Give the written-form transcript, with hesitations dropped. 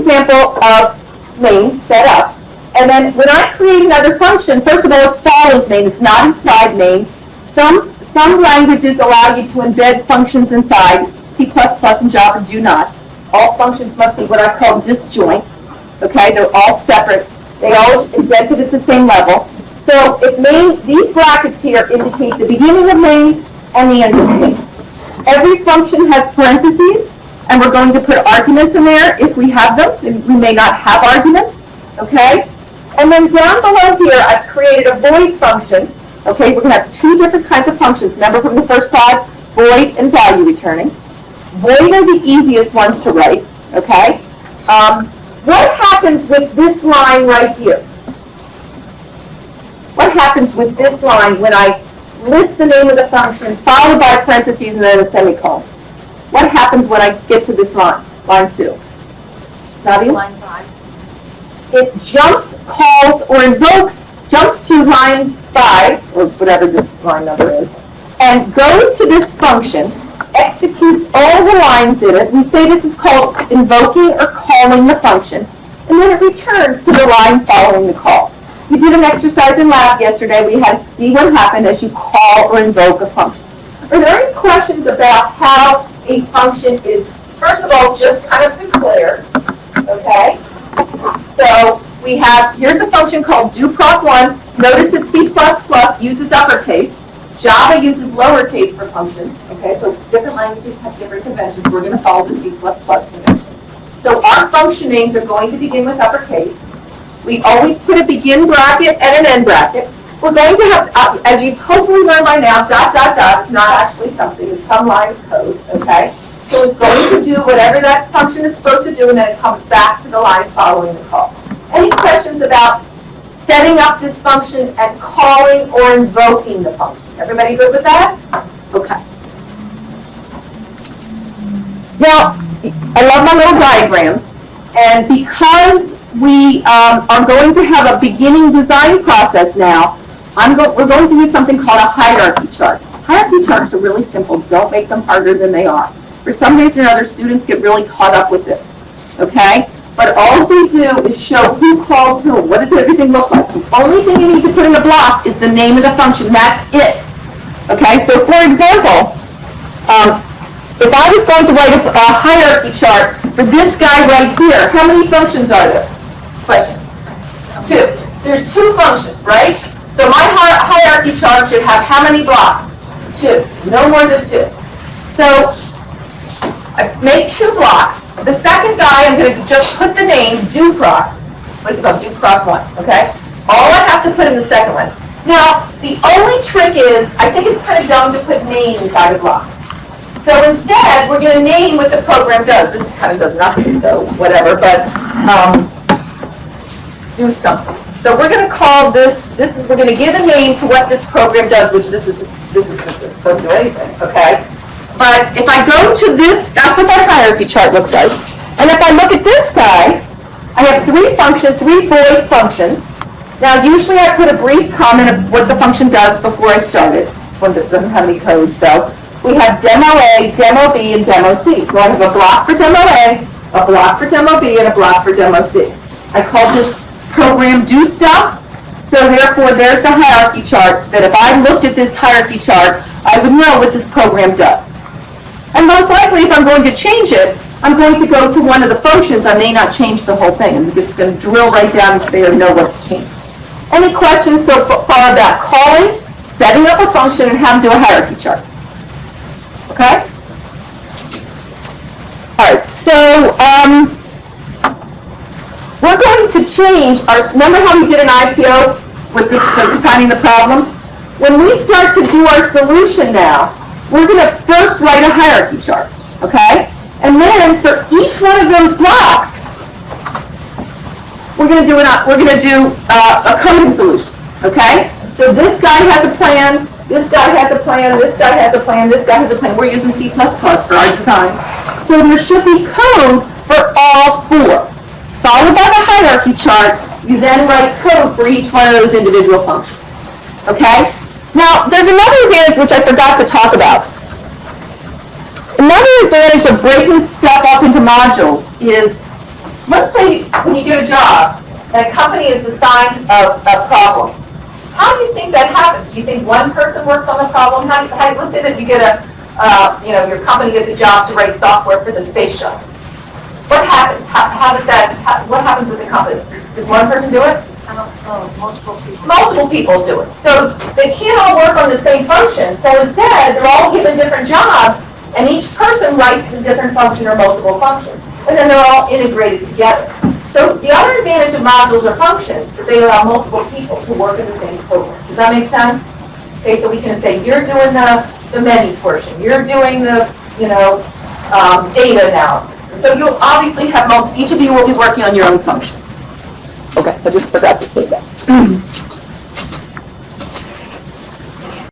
example of main set up. And then when I create another function, first of all, it follows main. It's not inside main. Some languages allow you to embed functions inside. C++ and Java do not. All functions must be what I call disjoint. Okay, they're all separate. They all indented at the same level. So if main, these brackets here indicate the beginning of main and the end of main. Every function has parentheses, and we're going to put arguments in there if we have them. We may not have arguments. Okay. And then down below here, I've created a void function. Okay, we're going to have two different kinds of functions. Remember from the first slide, void and value returning. Void are the easiest ones to write. Okay. What happens with this line right here? What happens with this line when I list the name of the function followed by parentheses and then a semicolon? What happens when I get to this line? Line 2. Nadia? Line 5. It jumps, calls, or invokes, jumps to line 5, or whatever this line number is, and goes to this function, executes all the lines in it. We say this is called invoking or calling the function, and then it returns to the line following the call. You did an exercise in lab yesterday. We had to see what happened as you call or invoke a function. Are there any questions about how a function is, first of all, just kind of declared, okay? So we have, here's a function called doproc1. Notice that C++ uses uppercase. Java uses lowercase for functions. Okay, so different languages have different conventions. We're going to follow the C++ convention. So our function names are going to begin with uppercase. We always put a begin bracket and an end bracket. We're going to have, as you've hopefully learned by now, ... It's not actually something. It's some line of code. Okay. So it's going to do whatever that function is supposed to do, and then it comes back to the line following the call. Any questions about setting up this function and calling or invoking the function? Everybody good with that? Okay. Now, I love my little diagrams, and because we are going to have a beginning design process now, we're going to use something called a hierarchy chart. Hierarchy charts are really simple. Don't make them harder than they are. For some reason or other, students get really caught up with this, okay? But all we do is show who called who. What does everything look like? The only thing you need to put in the block is the name of the function. That's it, okay? So, for example, if I was going to write a hierarchy chart for this guy right here, how many functions are there? Question. 2. There's 2 functions, right? So my hierarchy chart should have how many blocks? 2. No more than 2. So I make 2 blocks. The second guy, I'm going to just put the name doproc. What is it called? Doproc1, okay? All I have to put in the second one. Now, the only trick is, I think it's kind of dumb to put name inside a block. So instead, we're going to name what the program does. This kind of does nothing, so whatever, but do something. So we're going to call this we're going to give a name to what this program does, which this is supposed to do anything, okay? But if I go to this, that's what that hierarchy chart looks like. And if I look at this guy, I have 3 functions, 3 void functions. Now, usually I put a brief comment of what the function does before I start it, when it doesn't have any code. So we have demo A, demo B, and demo C. So I have a block for demo A, a block for demo B, and a block for demo C. I call this program do stuff. So therefore, there's the hierarchy chart, that if I looked at this hierarchy chart, I would know what this program does. And most likely, if I'm going to change it, I'm going to go to one of the functions. I may not change the whole thing. I'm just going to drill right down there and know what to change. Any questions so far about calling, setting up a function, and how to do a hierarchy chart? Okay? All right, so we're going to change our, remember how we did an IPO with finding the problem? When we start to do our solution now, we're going to first write a hierarchy chart, okay? And then for each one of those blocks, we're going to do a coding solution, okay? So this guy has a plan, this guy has a plan, this guy has a plan, this guy has a plan. We're using C++ for our design. So there should be code for all 4. Followed by the hierarchy chart, you then write code for each one of those individual functions, okay? Now, there's another advantage which I forgot to talk about. Another advantage of breaking stuff up into modules is let's say when you get a job and a company is assigned a problem, how do you think that happens? Do you think one person works on the problem? Let's say that you get your company gets a job to write software for the space shuttle. What happens? What happens with the company? Does one person do it? Multiple people. Multiple people do it. So they can't all work on the same function. So instead, they're all given different jobs, and each person writes a different function or multiple functions. And then they're all integrated together. So the other advantage of modules or functions is they allow multiple people to work in the same program. Does that make sense? Okay, so we can say you're doing the menu portion, you're doing the data analysis. So you'll obviously have each of you will be working on your own function. Okay, so just forgot to say that.